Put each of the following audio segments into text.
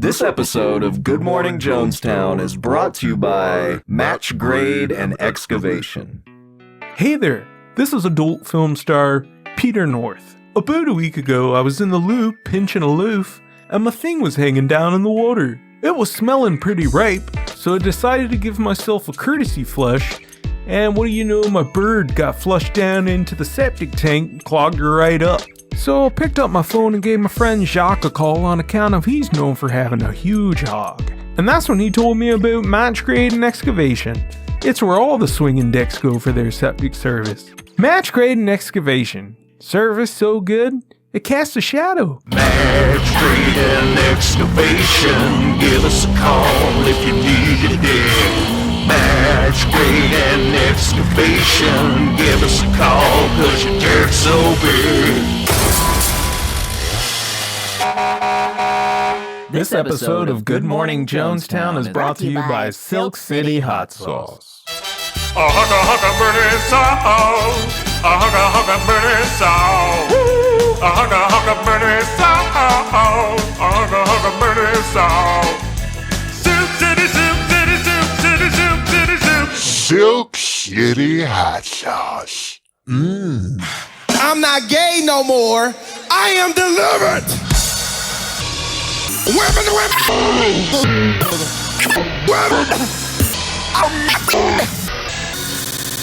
This episode of Good Morning Jonestown is brought to you by Match Grade and Excavation. Hey there, this is adult film star Peter North. About a week ago, I was in the loop pinching a loof, and my thing was hanging down in the water. It was smelling pretty ripe, so I decided to give myself a courtesy flush, and what do you know, my bird got flushed down into the septic tank and clogged her right up. So I picked up my phone and gave my friend Jacques a call on account of he's known for having a huge hog. And that's when he told me about Match Grade and Excavation. It's where all the swinging dicks go for their septic service. Match Grade and Excavation. Service so good, it casts a shadow. Match Grade and Excavation. Give us a call if you need it there. Match Grade and Excavation. Give us a call cause your dirt's so big. This episode of Good Morning Jonestown is brought to you by Silk City Hot Sauce. A hugga burning sauce. A hugga burning sauce. A hugga burning sauce. A hugga burning sauce. Silk City, Silk City, Silk City, Silk City, Silk. Silk City Hot Sauce. I'm not gay no more. I am delivered. Women.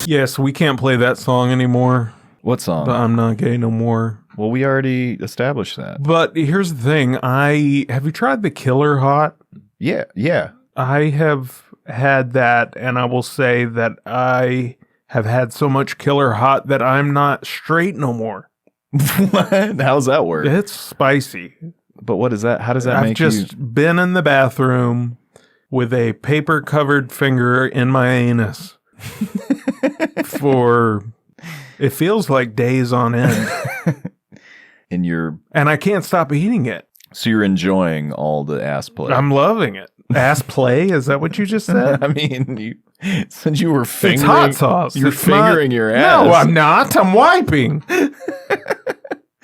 Yes, we can't play that song anymore. What song? But I'm not gay no more. Well, we already established that. But here's the thing. Have you tried the Killer Hot? Yeah. I have had that, and I will say that I have had so much Killer Hot that I'm not straight no more. What? How's that work? It's spicy. But what is that? How does that make you? I've just been in the bathroom with a paper-covered finger in my anus for, it feels like days on end. And I can't stop eating it. So you're enjoying all the ass play. I'm loving it. Ass play? Is that what you just said? I mean, since you were fingering. It's hot sauce. You're fingering your ass. No, I'm not. I'm wiping.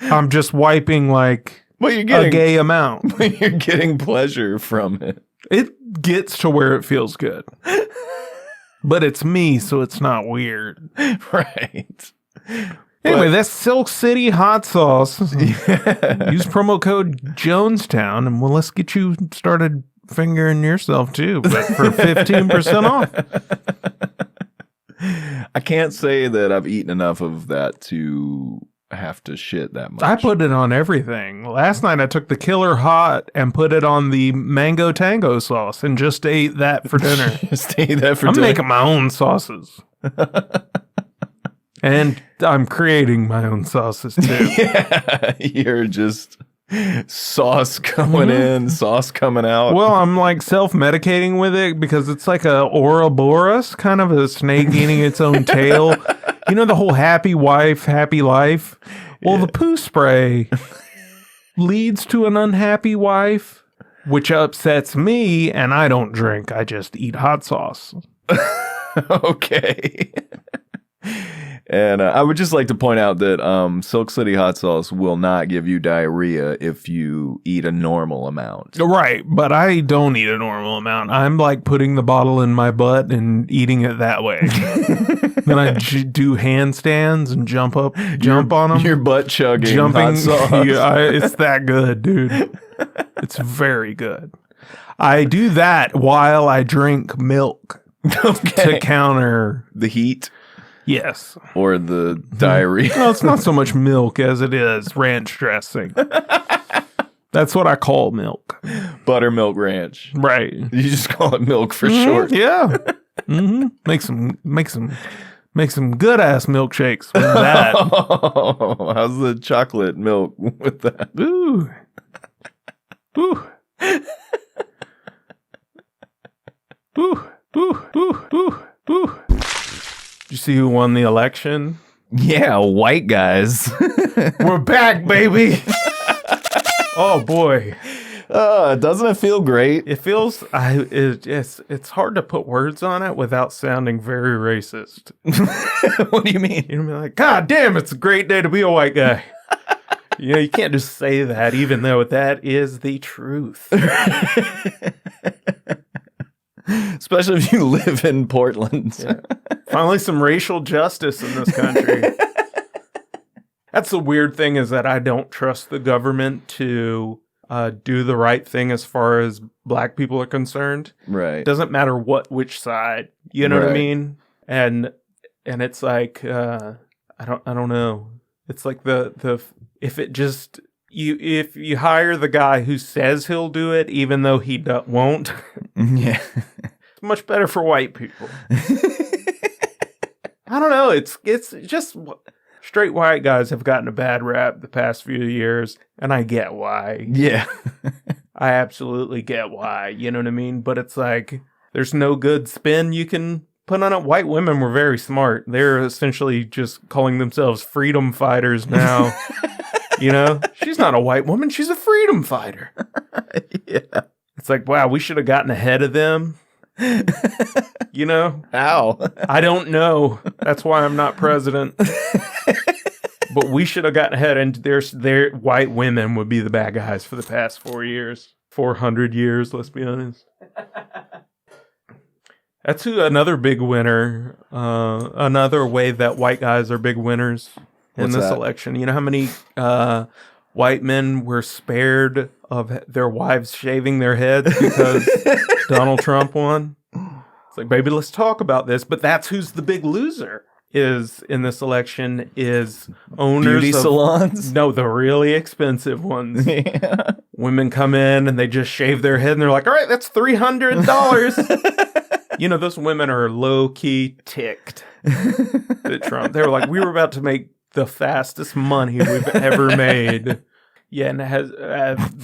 I'm just wiping like you're getting a gay amount. But you're getting pleasure from it. It gets to where it feels good. But it's me, so it's not weird. Right. Anyway, that's Silk City Hot Sauce. Yeah. Use promo code Jonestown, and let's get you started fingering yourself too, but for 15% off. I can't say that I've eaten enough of that to have to shit that much. I put it on everything. Last night I took the Killer Hot and put it on the mango tango sauce and just ate that for dinner. I'm making my own sauces. And I'm creating my own sauces too. Yeah, you're just sauce going in, sauce coming out. Well, I'm like self-medicating with it because it's like a Ouroboros, kind of a snake eating its own tail. You know the whole happy wife, happy life? Well, the poo spray leads to an unhappy wife, which upsets me, and I don't drink. I just eat hot sauce. Okay. And I would just like to point out that Silk City Hot Sauce will not give you diarrhea if you eat a normal amount. Right, but I don't eat a normal amount. I'm like putting the bottle in my butt and eating it that way. Then I do handstands and jump on them. You're butt chugging jumping. hot sauce. It's that good, dude. It's very good. I do that while I drink milk to counter the heat. Yes. Or the diarrhea. No, it's not so much milk as it is ranch dressing. That's what I call milk. Buttermilk ranch. Right. You just call it milk for short. Yeah. Make some good ass milkshakes with that. Oh, how's the chocolate milk with that? Ooh. Ooh. Ooh. Ooh. Ooh. Ooh. Ooh. Did you see who won the election? Yeah, white guys. We're back, baby. Oh boy. Doesn't it feel great? It feels. It's hard to put words on it without sounding very racist. What do you mean? You're gonna be like, God damn, it's a great day to be a white guy. You can't just say that, even though that is the truth. Especially if you live in Portland. Yeah. Finally, some racial justice in this country. That's the weird thing, is that I don't trust the government to do the right thing as far as black people are concerned. Right. Doesn't matter which side. You know what I Right. mean? And it's like I don't know. It's like the if it just if you hire the guy who says he'll do it even though he won't. Yeah. It's much better for white people. I don't know. It's just straight white guys have gotten a bad rap the past few years, and I get why. Yeah. I absolutely get why. You know what I mean? But it's like there's no good spin you can put on it. White women were very smart. They're essentially just calling themselves freedom fighters now. You know, she's not a white woman. She's a freedom fighter. Yeah. It's like, wow, we should have gotten ahead of them. You know? How? I don't know. That's why I'm not president. But we should have gotten ahead, and their white women would be the bad guys for the past 400 years, let's be honest. That's another big winner. Another way that white guys are big winners in What's this that? election. You know how many white men were spared of their wives shaving their heads because Donald Trump won? It's like, baby, let's talk about this. But that's who's the big loser is in this election is owners Beauty of salons? No, the really expensive ones. Yeah. Women come in and they just shave their head and they're like, all right, that's $300. You know, those women are low-key ticked at Trump. They were like, we were about to make the fastest money we've ever made. Yeah, and it has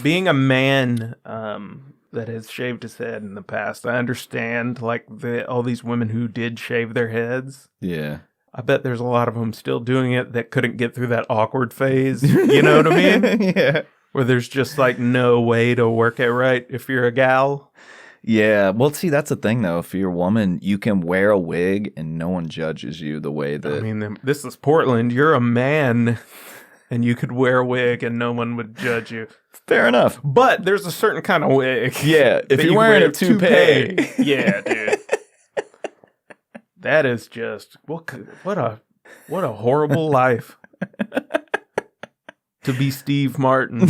being a man that has shaved his head in the past, I understand like all these women who did shave their heads. Yeah. I bet there's a lot of them still doing it that couldn't get through that awkward phase. You know what I mean? Yeah. Where there's just like no way to work it right if you're a gal. Yeah. Well, see, that's the thing, though. If you're a woman, you can wear a wig and no one judges you the way that. I mean, this is Portland. You're a man and you could wear a wig and no one would judge you. Fair enough. But there's a certain kind of wig. Yeah. If that you're you wearing wear a toupee. Yeah, dude. That is just what a horrible life to be Steve Martin.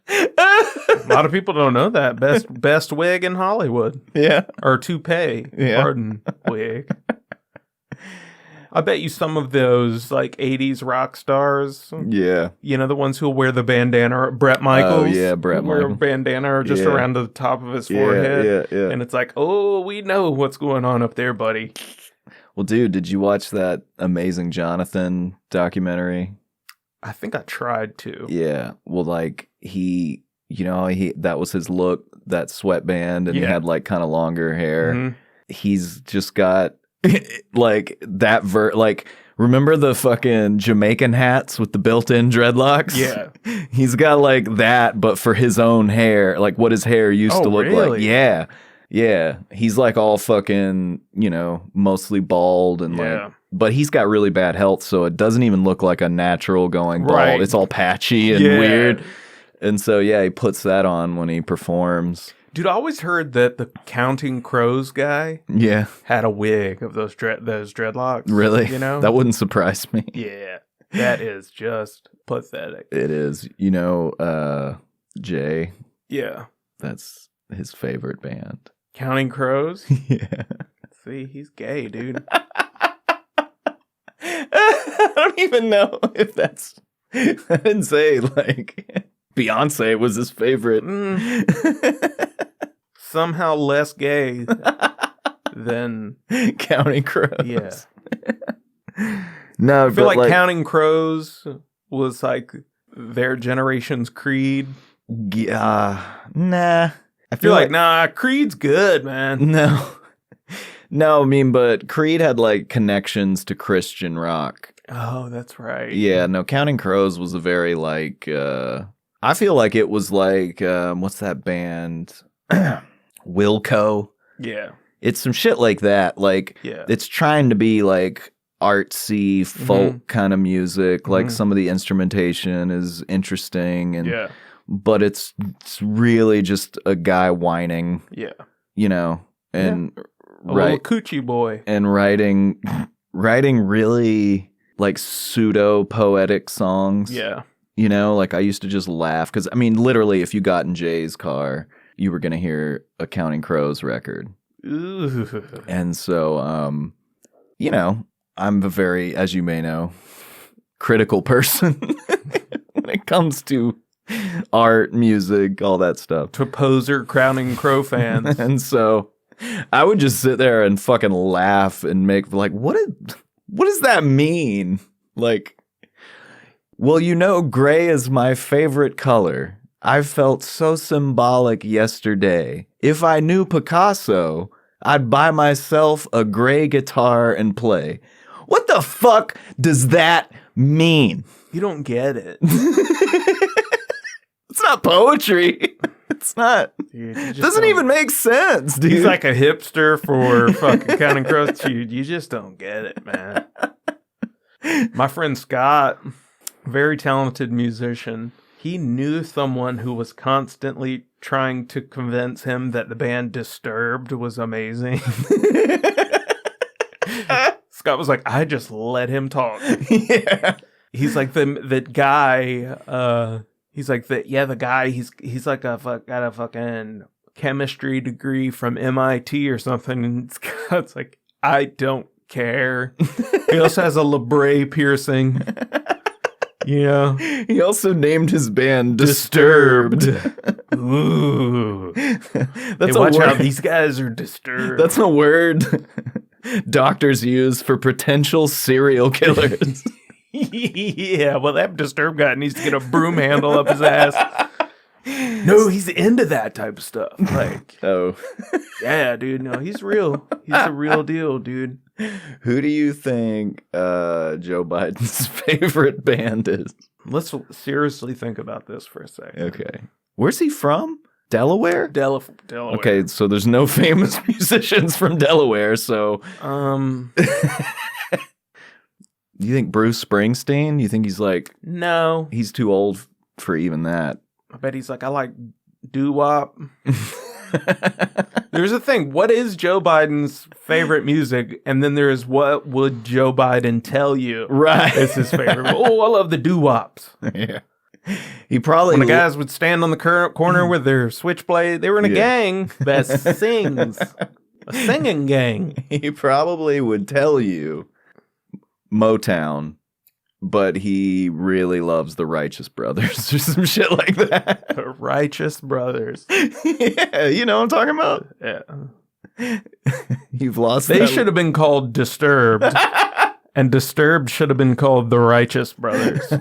A lot of people don't know that best wig in Hollywood, Yeah. or toupee. Yeah. Pardon, wig. I bet you some of those like 80s rock stars, Yeah. you know, the ones who'll wear the bandana, or Bret Michaels. Oh, yeah, Bret who wear a Michaels. bandana or just Yeah. around the top of his forehead. Yeah. And it's like, oh, we know what's going on up there, buddy. Well, dude, did you watch that Amazing Jonathan documentary? I think I tried to. Yeah. Well, like he that was his look, that sweatband, and he Yeah. had like kind of longer hair. Mhm. He's just got like that like remember the fucking Jamaican hats with the built-in dreadlocks? Yeah. He's got like that, but for his own hair, like what his hair used Oh, to look like. really? Yeah. Yeah. He's like all fucking, mostly bald and Yeah. like, but he's got really bad health, so it doesn't even look like a natural going bald. Right. It's all patchy and Yeah. weird. And so, yeah, he puts that on when he performs. Dude, I always heard that the Counting Crows guy Yeah. had a wig of those dreadlocks. Really? You know? That wouldn't surprise me. Yeah. That is just pathetic. It is. Jay, Yeah. that's his favorite band. Counting Crows? Yeah. See, he's gay, dude. I don't even know if that's. I didn't say like Beyonce was his favorite. Somehow less gay than, Counting Crows. yeah. No, I feel like Counting Crows was like their generation's Creed. Yeah, nah. I I feel like, nah, Creed's good, man. no, no. I mean, but Creed had like connections to Christian rock. Oh, that's right. Yeah, no. Counting Crows was a very like. I feel like it was like what's that band? Wilco. Yeah. It's some shit like that. Like Yeah. it's trying to be like artsy folk kind of music. Like some of the instrumentation is interesting, and but it's really just a guy whining. Yeah, you know, and a little coochie boy, and writing really like pseudo poetic songs. Yeah, you know, like I used to just laugh because I mean, literally, if you got in Jay's car, you were gonna hear a Counting Crows record. Ooh. And so, you know, I'm a very, as you may know, critical person when it comes to art, music, all that stuff. To poser Counting Crow fans. And so I would just sit there and fucking laugh and make like, what does that mean? Like, well, you know, gray is my favorite color. I felt so symbolic yesterday. If I knew Picasso, I'd buy myself a gray guitar and play. What the fuck does that mean? You don't get it. It's not poetry. It's not. Dude, it doesn't even make sense, dude. He's like a hipster for fucking Counting Crows. Dude, you just don't get it, man. My friend Scott, very talented musician, he knew someone who was constantly trying to convince him that the band Disturbed was amazing. Scott was like, I just let him talk. Yeah. He's like that guy. He's like the guy. He's like got a fucking chemistry degree from MIT or something. And Scott's like, I don't care. He also has a labrae piercing. Yeah. He also named his band Disturbed. Ooh. That's watch out. These guys are disturbed. That's a word doctors use for potential serial killers. Yeah, well, that Disturbed guy needs to get a broom handle up his ass. No, he's into that type of stuff. Like, yeah, dude. No, he's real. He's the real deal, dude. Who do you think Joe Biden's favorite band is? Let's seriously think about this for a second. Okay. Where's he from? Delaware? Delaware. Okay, so there's no famous musicians from Delaware, so... You think Bruce Springsteen? You think he's like... No. He's too old for even that. I bet he's like, I like doo-wop. There's a thing. What is Joe Biden's favorite music? And then there's what would Joe Biden tell you? Right. It's his favorite. Oh, I love the doo-wops. Yeah. He probably... When the guys would stand on the corner with their switchblade, they were in a gang that sings. A singing gang. He probably would tell you Motown, but he really loves the Righteous Brothers or some shit like that. The Righteous Brothers. Yeah, you know what I'm talking about? Yeah. You've lost They should have been called Disturbed. And Disturbed should have been called the Righteous Brothers.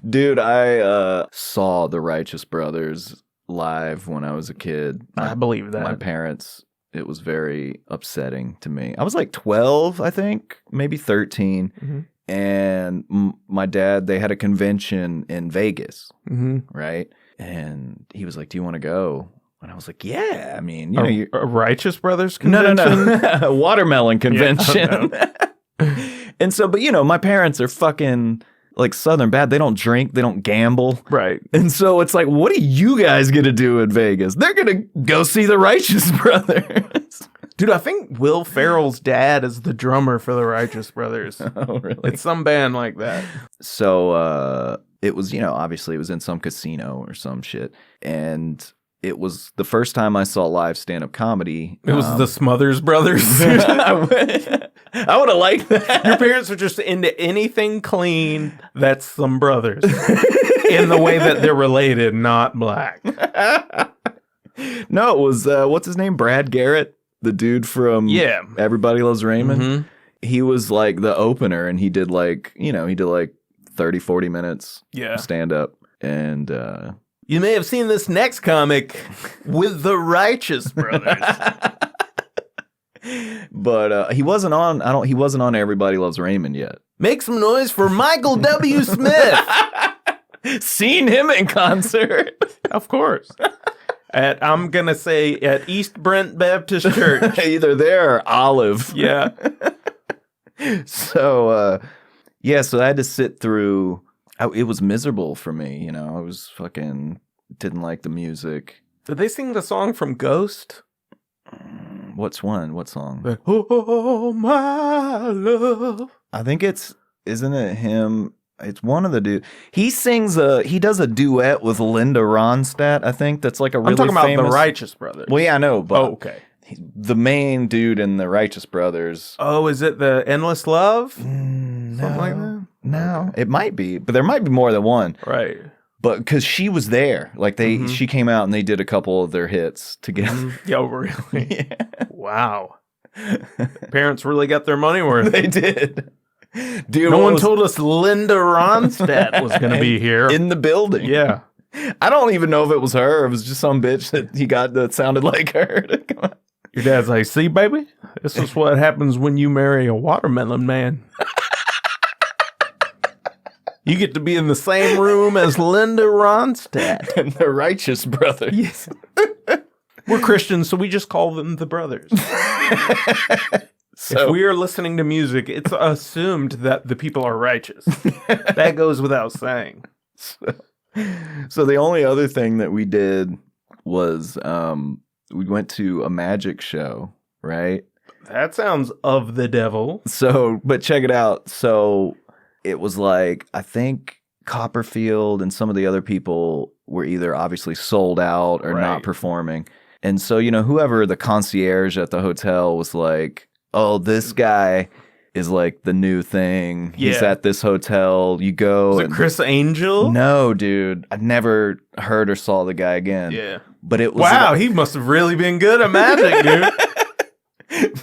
Dude, I saw the Righteous Brothers live when I was a kid. I believe that. My parents, it was very upsetting to me. I was like 12, I think, maybe 13. Mm-hmm. And my dad, they had a convention in Vegas, right? And he was like, do you want to go? And I was like, yeah. I mean, you know, a Righteous Brothers convention? No. A watermelon convention. Yeah, and so, but you know, my parents are fucking like Southern bad. They don't drink. They don't gamble. Right. And so it's like, what are you guys going to do in Vegas? They're going to go see the Righteous Brothers. Dude, I think Will Ferrell's dad is the drummer for the Righteous Brothers. Oh, really? It's some band like that. So it was, you know, obviously it was in some casino or some shit. And it was the first time I saw live stand-up comedy. It was the Smothers Brothers. I would have liked that. Your parents are just into anything clean that's some brothers. In the way that they're related, not black. No, it was, what's his name? Brad Garrett? The dude from Everybody Loves Raymond. Mm-hmm. He was like the opener, and he did like, you know, 30, 40 minutes stand up. And you may have seen this next comic with the Righteous Brothers. But he wasn't on Everybody Loves Raymond yet. Make some noise for Michael W. Smith. Seen him in concert. Of course. I'm going to say at East Brent Baptist Church. Either there or Olive. Yeah. So, so I had to sit through. It was miserable for me, you know. I was fucking didn't like the music. Did they sing the song from Ghost? What song? Oh, my love. I think isn't it him? It's one of the dudes. He does a duet with Linda Ronstadt, I think. That's like a really famous. I'm talking about the Righteous Brothers. Well, yeah, I know. But okay. The main dude in the Righteous Brothers. Oh, is it the Endless Love? No. Something like that? No, okay. It might be. But there might be more than one. Right. But because she was there. Like, she came out and they did a couple of their hits together. Yo, really? Yeah. Wow. Parents really got their money worth. They did. Dude, no one told us Linda Ronstadt was going to be here. In the building. Yeah. I don't even know if it was her. It was just some bitch that he got that sounded like her. Your dad's like, see, baby, this is what happens when you marry a watermelon man. You get to be in the same room as Linda Ronstadt. And the Righteous Brothers. Yes. We're Christians, so we just call them the brothers. So, if we are listening to music, it's assumed that the people are righteous. That goes without saying. So the only other thing that we did was we went to a magic show, right? That sounds of the devil. So, but check it out. So it was like, I think Copperfield and some of the other people were either obviously sold out or not performing. And so, you know, whoever the concierge at the hotel was like, oh, this guy is like the new thing. Yeah. He's at this hotel. You go. Was it Chris Angel? No, dude. I never heard or saw the guy again. Yeah. But it was wow, he must have really been good at magic, dude.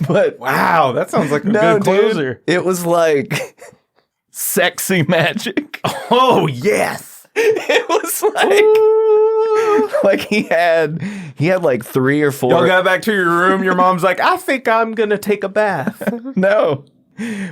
But wow, that sounds like a good closer. Dude, it was like sexy magic. Oh, yes. It was like he had like 3 or 4. Y'all got back to your room. Your mom's like, I think I'm going to take a bath. No,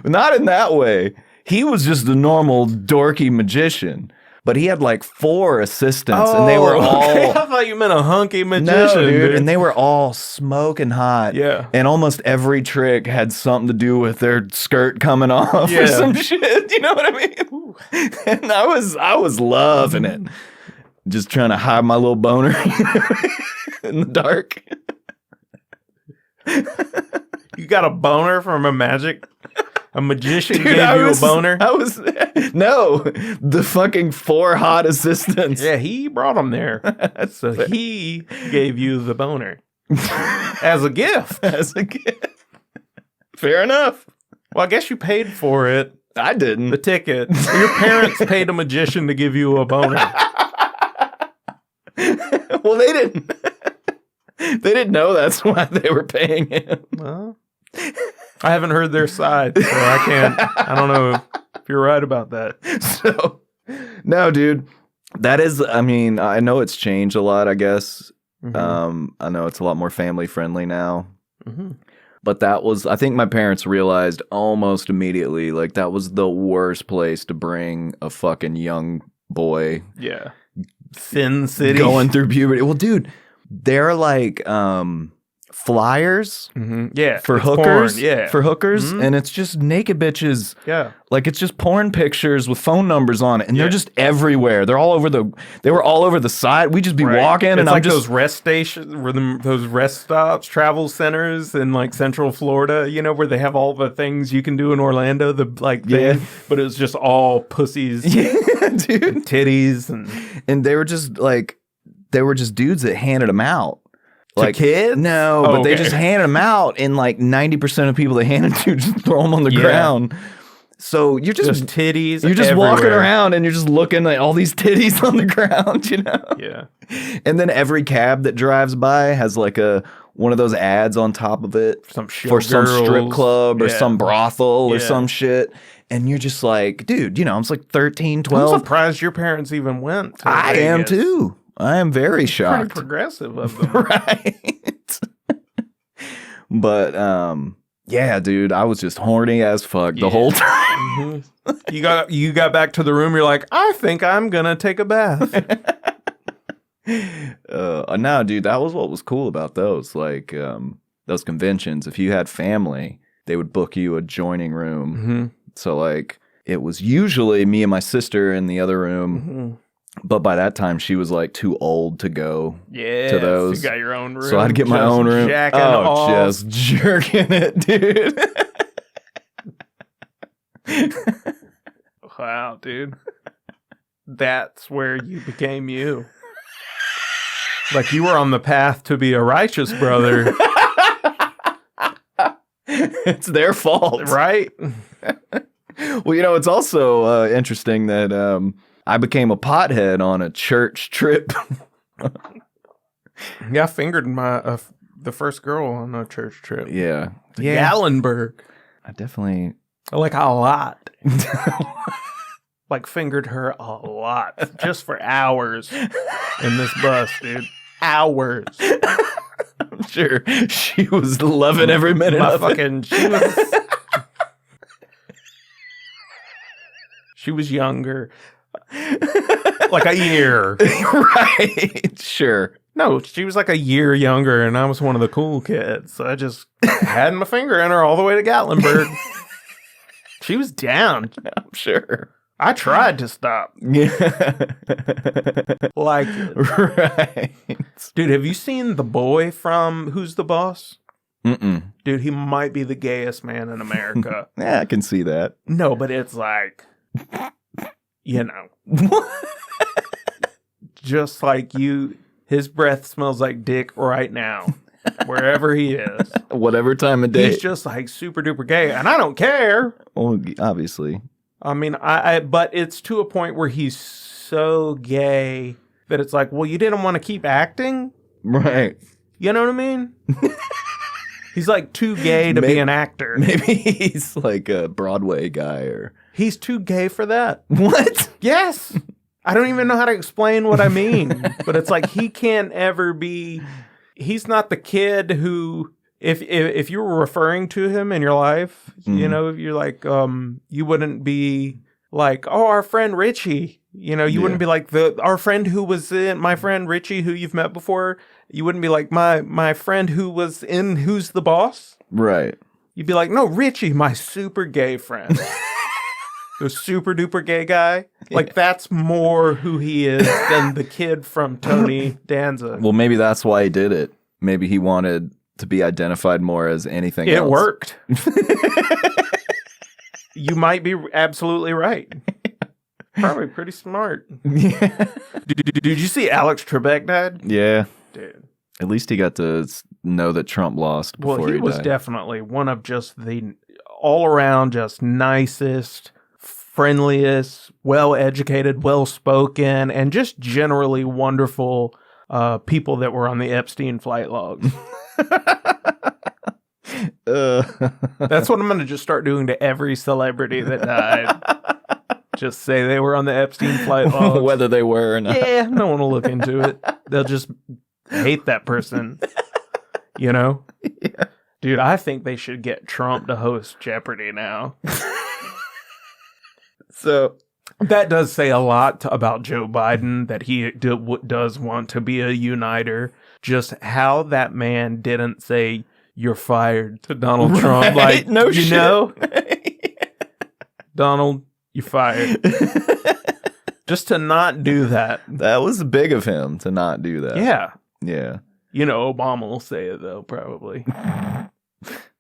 not in that way. He was just a normal dorky magician. But he had like 4 assistants, and they were all... Okay. I thought you meant a hunky magician, no, dude. And they were all smoking hot. Yeah. And almost every trick had something to do with their skirt coming off or some shit. You know what I mean? And I was loving it. Just trying to hide my little boner in the dark. You got a boner from a magician gave you a boner? No, the fucking 4 hot assistants. Yeah, he brought them there. So he gave you the boner. As a gift. As a gift. Fair enough. Well, I guess you paid for it. I didn't. The ticket. Your parents paid a magician to give you a boner. Well, they didn't. They didn't know that's why they were paying him. Well, I haven't heard their side, so I don't know if you're right about that. So, no, dude, that is, I mean, I know it's changed a lot, I guess. Mm-hmm. I know it's a lot more family friendly now. Mm-hmm. But I think my parents realized almost immediately, like, that was the worst place to bring a fucking young boy. Yeah. Sin City. Going through puberty. Well, dude, they're like, flyers for hookers for hookers and it's just naked bitches, like it's just porn pictures with phone numbers on it, and they're just everywhere. They were all over the side. We just be walking, it's and like I'm just those rest stations, those rest stops, travel centers in like Central Florida, you know, where they have all the things you can do in Orlando, thing, but it's just all pussies, dude, and titties, and they were just dudes that handed them out. Like kids? No, but they just handed them out, and like 90% of people they handed to just throw them on the ground. So you're just titties. You're just everywhere. walking around, and you're just looking at all these titties on the ground, you know? Yeah. And then every cab that drives by has like one of those ads on top of it for some strip club or some brothel or some shit. And you're just like, dude, you know, I'm like 13, 12. I'm surprised your parents even went. I am too. I am very shocked. Pretty progressive of them. Right. But, yeah, dude, I was just horny as fuck the whole time. Mm-hmm. You got back to the room, you're like, I think I'm going to take a bath. No, dude, that was what was cool about those. Like, those conventions, if you had family, they would book you adjoining room. So like it was usually me and my sister in the other room. But by that time, she was like too old to go to those. You got your own room. So I'd get my own room. Off. Just jerking it, dude. Wow, dude. That's where you became you. Like you were on the path to be a righteous brother. It's their fault. Right? Well, you know, it's also interesting that I became a pothead on a church trip. Yeah, I fingered the first girl on a church trip. Yeah. Gallenberg. I definitely... Like a lot. Like fingered her a lot. Just for hours in this bus, dude. Hours. I'm sure she was loving every minute of it. She was younger. Like a year. Right. Sure. No, she was like a year younger, and I was one of the cool kids. So I just had my finger in her all the way to Gatlinburg. She was down. I'm sure. I tried to stop. Yeah. Like, right. Dude, have you seen the boy from Who's the Boss? Mm-mm. Dude, he might be the gayest man in America. Yeah, I can see that. No, but it's like, you know. Just like you, his breath smells like dick right now. Wherever he is. Whatever time of day. He's just like super duper gay. And I don't care. Well, obviously. I mean, but it's to a point where he's so gay that it's like, well, you didn't want to keep acting? Right. You know what I mean? He's like too gay to be an actor. Maybe he's like a Broadway guy or... He's too gay for that. What? Yes. I don't even know how to explain what I mean. But it's like he can't ever be... He's not the kid who... If you were referring to him in your life, you know, you're like, you wouldn't be like, oh, our friend Richie. You know, you wouldn't be like our friend who was in, my friend Richie, who you've met before. You wouldn't be like my friend who was in Who's the Boss? Right. You'd be like, no, Richie, my super gay friend. The super duper gay guy. Like, that's more who he is than the kid from Tony Danza. Well, maybe that's why he did it. Maybe he wanted to be identified more as anything else. It worked. You might be absolutely right. Probably pretty smart. Yeah. Did you see Alex Trebek died? Yeah. Dude. At least he got to know that Trump lost before he died. Well, he was definitely one of just the all-around just nicest, friendliest, well-educated, well-spoken, and just generally wonderful people that were on the Epstein flight logs. That's what I'm going to just start doing to every celebrity that died. Just say they were on the Epstein flight logs. Whether they were or not. Yeah, no one will look into it. They'll just hate that person. You know? Yeah. Dude, I think they should get Trump to host Jeopardy now. So... That does say a lot about Joe Biden, that he does want to be a uniter. Just how that man didn't say, you're fired to Donald Trump. Like, no you shit. know? Donald, you're fired. Just to not do that. That was big of him to not do that. Yeah. Yeah. You know, Obama will say it, though, probably.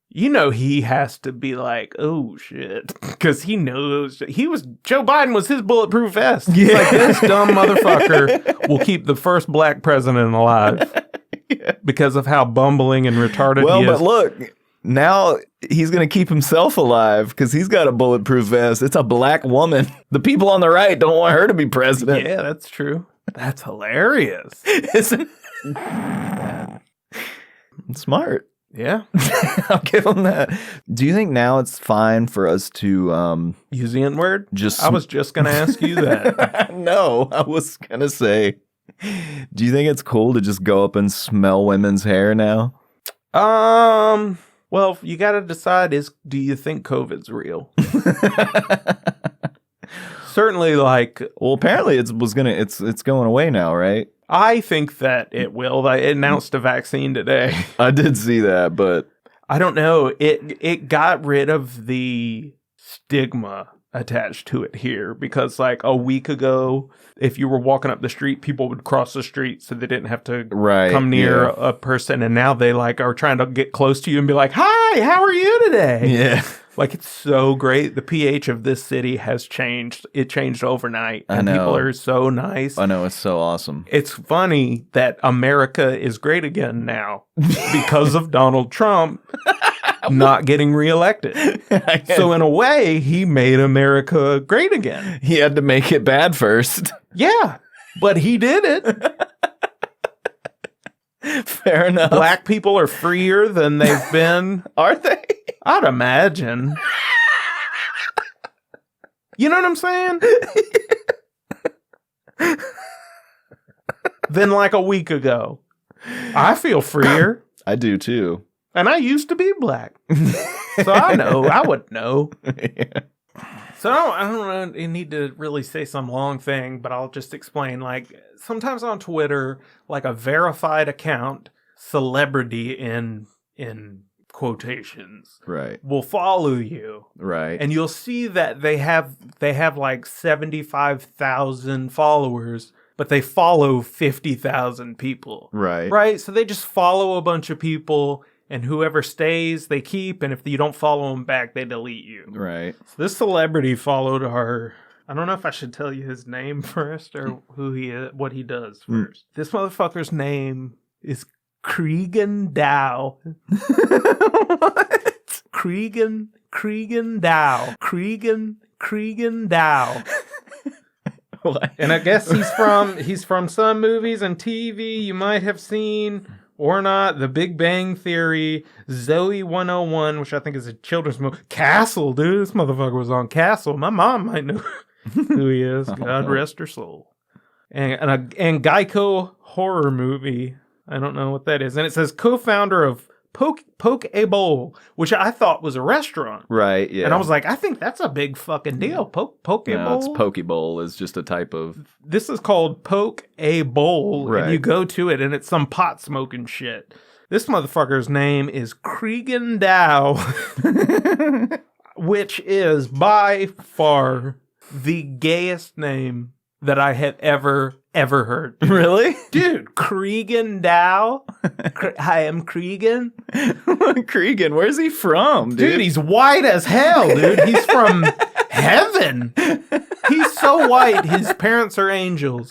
You know, he has to be like, oh, shit. Because he knows. Joe Biden was his bulletproof vest. He's like, this dumb motherfucker will keep the first black president alive. Yeah. Because of how bumbling and retarded he is. Well, but look, now he's going to keep himself alive because he's got a bulletproof vest. It's a black woman. The people on the right don't want her to be president. Yeah, that's true. That's hilarious. Isn't it? Smart. Yeah. I'll give him that. Do you think now it's fine for us to use the N-word? Just I was just going to ask you that. No, I was going to say, do you think it's cool to just go up and smell women's hair now? Well, you got to decide do you think COVID's real? Certainly, like, well, apparently it's going away now, right? I think that it will. They announced a vaccine today. I did see that, but I don't know. It got rid of the stigma attached to it here because like a week ago, if you were walking up the street, people would cross the street so they didn't have to come near a person. And now they like are trying to get close to you and be like, "Hi, how are you today?" Yeah. Like, it's so great. The pH of this city has changed. It changed overnight. And people are so nice. I know. It's so awesome. It's funny that America is great again now because of Donald Trump not getting reelected. So in a way, he made America great again. He had to make it bad first. Yeah, but he did it. Fair enough. Black people are freer than they've been. Are they? I'd imagine. You know what I'm saying? Than like a week ago. I feel freer. I do too. And I used to be black. So I know. I would know. Yeah. So I don't really need to really say some long thing, but I'll just explain. Like, sometimes on Twitter, like a verified account, celebrity in quotations, right, will follow you. Right. And you'll see that they have like 75,000 followers, but they follow 50,000 people. Right. Right? So they just follow a bunch of people. And whoever stays, they keep. And if you don't follow them back, they delete you. Right. So this celebrity followed our... I don't know if I should tell you his name first or who he is, what he does first. This motherfucker's name is Cregan Dow. What? Cregan Dow. Cregan Dow. What? And I guess he's from some movies and TV you might have seen... Or not, The Big Bang Theory, Zoe 101, which I think is a children's movie. Castle, dude. This motherfucker was on Castle. My mom might know who he is. God rest her soul. And Geico horror movie. I don't know what that is. And it says co-founder of Poke a Bowl, which I thought was a restaurant. Right, yeah. And I was like, I think that's a big fucking deal. Poke a Bowl? It's Poke Bowl is just a type of... This is called Poke a Bowl, right. And you go to it, and it's some pot-smoking shit. This motherfucker's name is Cregan Dow, which is by far the gayest name that I have ever heard. Really? Dude, Cregan Dow? Hi, I'm Cregan. Cregan, where's he from, dude? Dude, he's white as hell, dude. He's from heaven. He's so white, his parents are angels.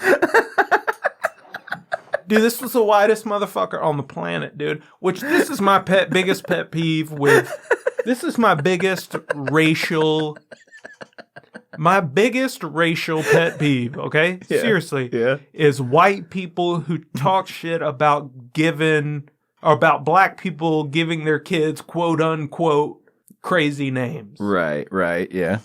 Dude, this was the whitest motherfucker on the planet, dude. Which, this is my biggest pet peeve with... This is my biggest racial... My biggest racial pet peeve, okay? Yeah, seriously. yeah. Is white people who talk shit about black people giving their kids quote unquote crazy names. Right, yeah.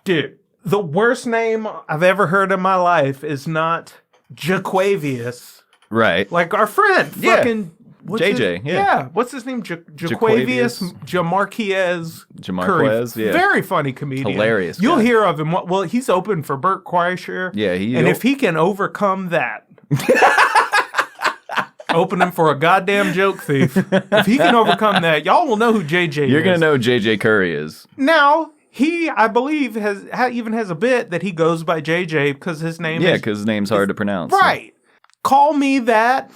Dude, the worst name I've ever heard in my life is not Jaquavius. Right. Like our friend, fucking... JJ, yeah. What's his name? Jaquavius Jamarquez. Jamarquez, yeah. Very funny comedian. Hilarious. You'll hear of him. Well, he's open for Bert Kreischer. Yeah, and if he can overcome that, opening for a goddamn joke thief. If he can overcome that, y'all will know who JJ is. You're going to know JJ Curry is. Now, he, I believe, even has a bit that he goes by JJ because his name is... Yeah, because his name's hard to pronounce. Right. So. Call me that...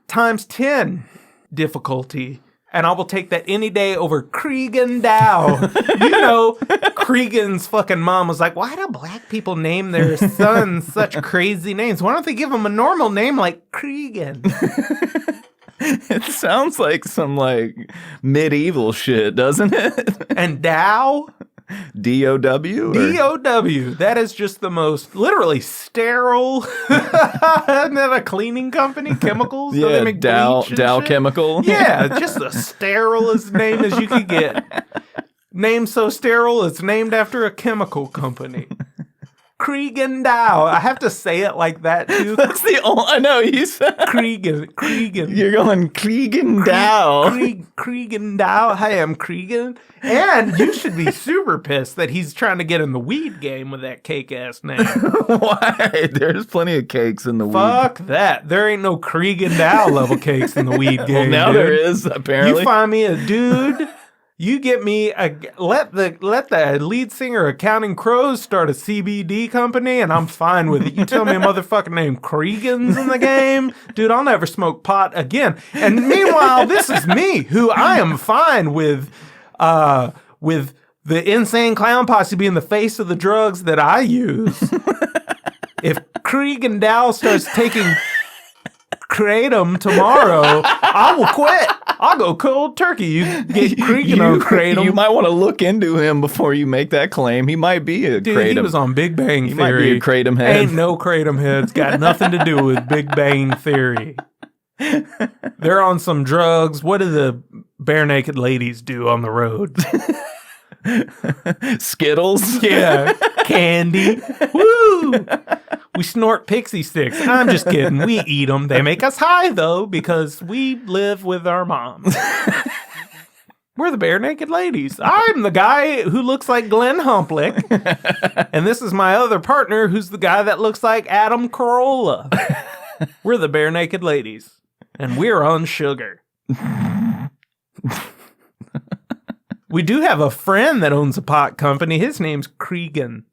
times 10 difficulty, and I will take that any day over Cregan Dow. You know, Cregan's fucking mom was like, why do black people name their sons such crazy names? Why don't they give them a normal name like Cregan? It sounds like some, like, medieval shit, doesn't it? And Dow? D-O-W? D-O-W. That is just the most, literally, sterile. Isn't that a cleaning company? Chemicals? Yeah, they make Dow shit? Chemical. Yeah, just the sterilest name as you could get. Name so sterile, it's named after a chemical company. Cregan Dow. I have to say it like that too. That's the only. I know you said Cregan. You're going Cregan Dow. Cregan Dow. Hey, I'm Cregan. And you should be super pissed that he's trying to get in the weed game with that cake ass name. Why? There's plenty of cakes in the weed. Fuck that. There ain't no Cregan Dow level cakes in the weed game. Well, now dude. there is, apparently. You find me a dude. You get me let the lead singer of Counting Crows start a CBD company, and I'm fine with it. You tell me a motherfucker named Cregan's in the game, dude, I'll never smoke pot again. And meanwhile, this is me, who I am fine with the insane clown posse being the face of the drugs that I use. If Cregan Dow starts taking Kratom tomorrow, I will quit. I'll go cold turkey. You get Cregan on Kratom. You might want to look into him before you make that claim. He might be a Dude, Kratom. he was on Big Bang Theory. He might be a Kratom head. Ain't no Kratom heads. Got nothing to do with Big Bang Theory. They're on some drugs. What do the bare naked ladies do on the road? Skittles? Yeah. Candy. Woo! We snort pixie sticks. I'm just kidding. We eat them. They make us high, though, because we live with our moms. We're the bare naked ladies. I'm the guy who looks like Glenn Humplick. And this is my other partner, who's the guy that looks like Adam Carolla. We're the bare naked ladies. And we're on sugar. We do have a friend that owns a pot company. His name's Cregan.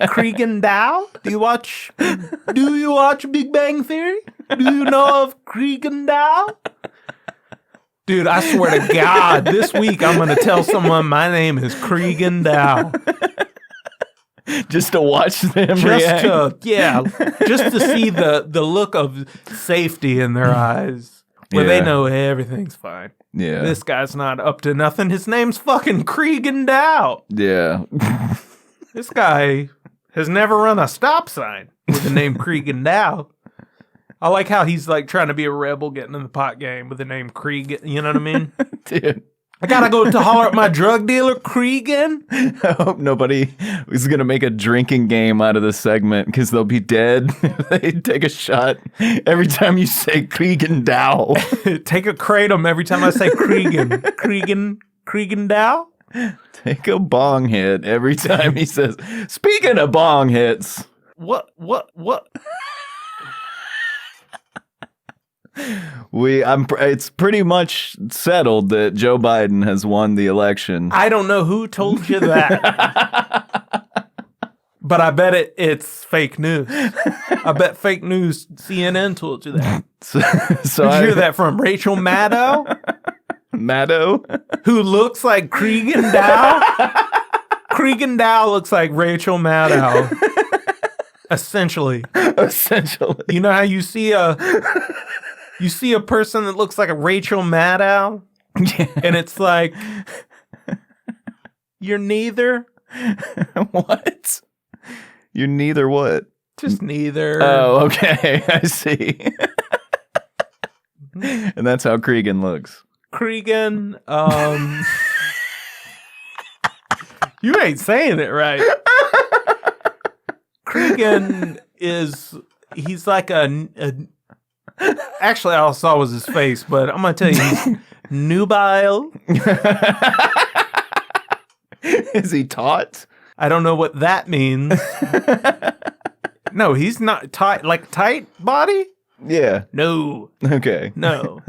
Cregan Dow? Do you watch Big Bang Theory? Do you know of Cregan Dow? Dude, I swear to God, this week I'm going to tell someone my name is Cregan Dow. Just to watch them react. Just to see the look of safety in their eyes. Where they know everything's fine. Yeah. This guy's not up to nothing. His name's fucking Cregan Dow. Yeah. This guy has never run a stop sign with the name Cregan Dow. I like how he's like trying to be a rebel getting in the pot game with the name Cregan. You know what I mean? Dude. I gotta go to holler at my drug dealer, Cregan. I hope nobody is going to make a drinking game out of this segment because they'll be dead if they take a shot every time you say Cregan Dow. Take a kratom every time I say Cregan. Cregan Dow? Take a bong hit every time he says, speaking of bong hits. What? It's pretty much settled that Joe Biden has won the election. I don't know who told you that. But I bet it's fake news. I bet fake news CNN told you that. So Did you hear that from Rachel Maddow? Maddow? Who looks like Cregan Dow? Cregan Dow looks like Rachel Maddow. Essentially. You know how you see a person that looks like a Rachel Maddow? Yeah. And it's like, you're neither. What? You're neither what? Just neither. Oh, okay. I see. And that's how Cregan looks. Cregan, you ain't saying it right. Cregan he's like actually all I saw was his face, but I'm going to tell you, he's nubile. Is he taut? I don't know what that means. No, he's not tight, like tight body? Yeah. No. Okay. No.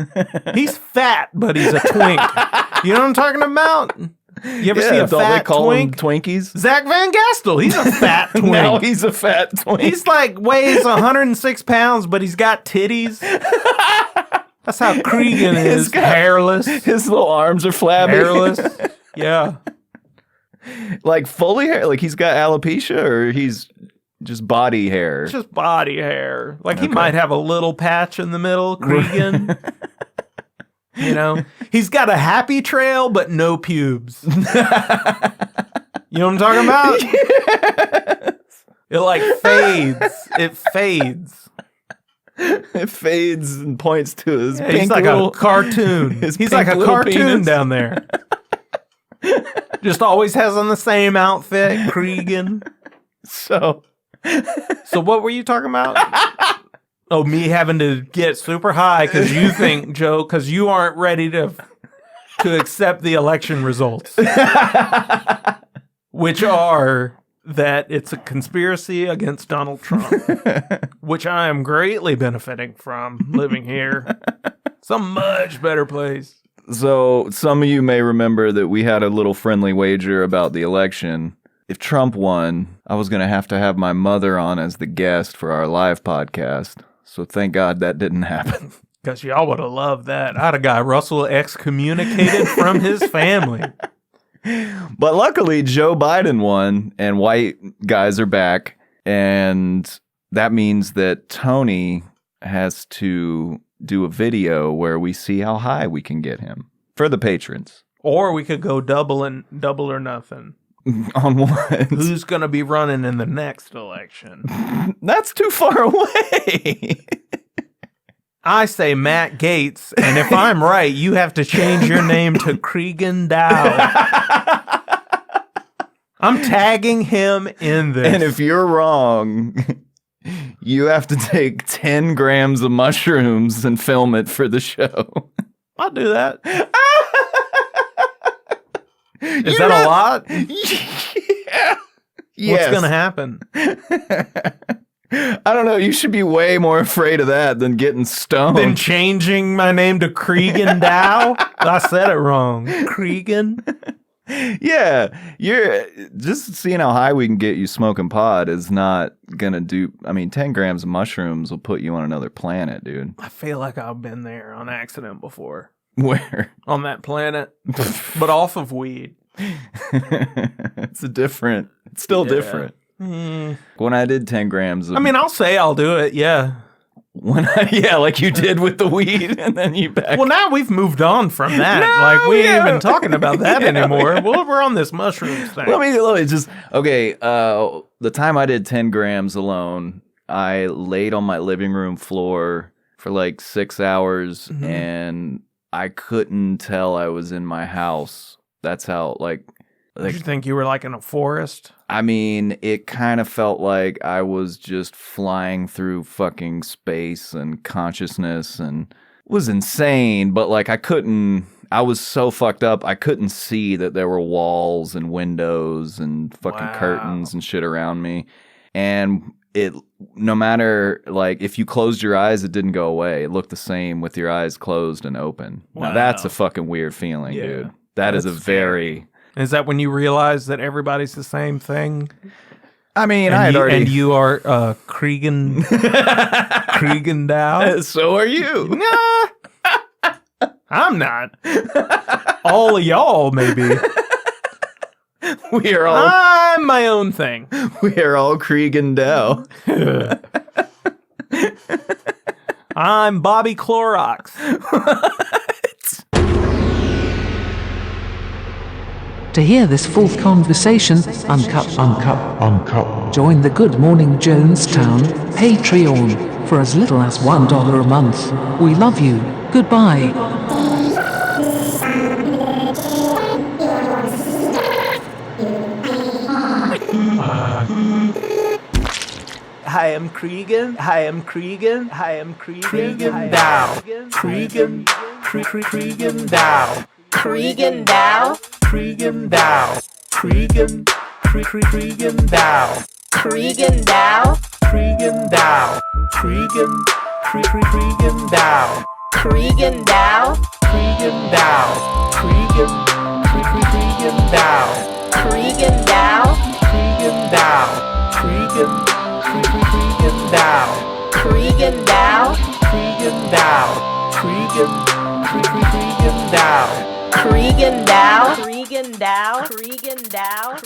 He's fat, but he's a twink. You know what I'm talking about? You ever see a fat they call twink? them Twinkies? Zach Van Gastel, he's a fat twink. Now he's a fat twink. He's like weighs 106 pounds, but he's got titties. That's how Cregan is. Hairless. His little arms are flabby. Hairless. Yeah. Like fully hair? Like he's got alopecia or he's just body hair? It's just body hair. Like he might have a little patch in the middle, Cregan. You know? He's got a happy trail, but no pubes. You know what I'm talking about? Yes. It like fades. It fades. It fades and points to his pink he's like little, a cartoon. He's like a cartoon penis down there. Just always has on the same outfit, Cregan. So what were you talking about? Oh, me having to get super high because you think, Joe, because you aren't ready to accept the election results, which are that it's a conspiracy against Donald Trump, which I am greatly benefiting from living here. It's a much better place. So some of you may remember that we had a little friendly wager about the election. If Trump won, I was going to have my mother on as the guest for our live podcast. So thank God that didn't happen. Because y'all would have loved that. I'd have got Russell excommunicated from his family. But luckily, Joe Biden won, and white guys are back. And that means that Tony has to do a video where we see how high we can get him for the patrons. Or we could go double or nothing. On what? Who's going to be running in the next election? That's too far away. I say Matt Gaetz, and if I'm right, you have to change your name to Cregan Dow. I'm tagging him in this. And if you're wrong, you have to take 10 grams of mushrooms and film it for the show. I'll do that. Is that a lot? Yeah. What's going to happen? I don't know. You should be way more afraid of that than getting stoned. Than changing my name to Cregan Dow? I said it wrong. Cregan? Yeah. You're just seeing how high we can get you smoking pot is not going to do. I mean, 10 grams of mushrooms will put you on another planet, dude. I feel like I've been there on accident before. Where? On that planet. But off of weed. It's still different. When I did 10 grams of... I mean, I'll say I'll do it, yeah. Like you did with the weed, and then you back... Well, now we've moved on from that. We ain't even talking about that anymore. Well, we're on this mushrooms thing. Let me just... Okay, the time I did 10 grams alone, I laid on my living room floor for like 6 hours, and I couldn't tell I was in my house. That's how, Did you think you were like in a forest? I mean, it kind of felt like I was just flying through fucking space and consciousness, and it was insane, but like I was so fucked up, I couldn't see that there were walls and windows and fucking curtains and shit around me. And no matter, like, if you closed your eyes, it didn't go away. It looked the same with your eyes closed and open. Wow. Now that's a fucking weird feeling, dude. That's very... Is that when you realize that everybody's the same thing? I mean, and you are Cregan Cregan Dow? So are you. Nah. I'm not. All of y'all, maybe. We are all... I'm my own thing. We are all Cregan Dow. I'm Bobby Clorox. To hear this full conversation, uncut, join the Good Morning Jonestown Patreon for as little as $1 a month. We love you. Goodbye. I am Cregan. I am Cregan. I am Cregan. Cregan Dow. Cregan. Cregan Dow. Cregan Dow. Cregan Dow. Cregan. Cregan Dow. Cregan Dow. Cregan Dow. Cregan. Cregan Dow. Cregan Dow. Cregan Dow. Cregan. Cregan Dow. Cregan Dow. Cregan Dow. Cregan. Cregan Dow. Cregan Dow. Cregan Dow. Cregan. Cregan Dow. Cregan Dow. Cregan Dow. Cregan Dow.